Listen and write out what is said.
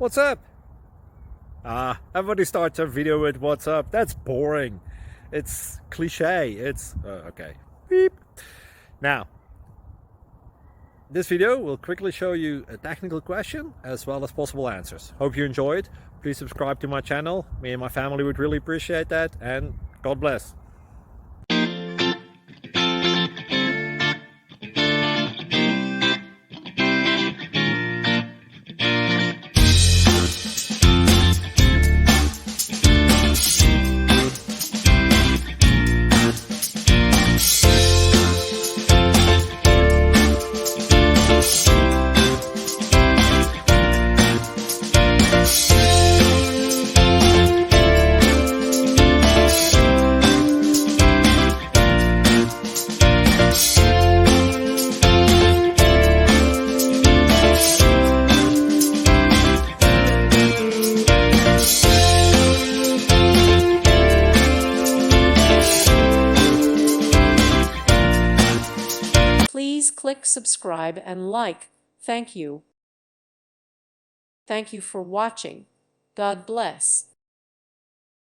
What's up? Everybody starts a video with what's up. That's boring. It's cliche. It's okay. Beep. Now, this video will quickly show you a technical question as well as possible answers. Hope you enjoyed. Please subscribe to my channel. Me and my family would really appreciate that, and God bless. Please click subscribe and like. Thank you. Thank you for watching. God bless.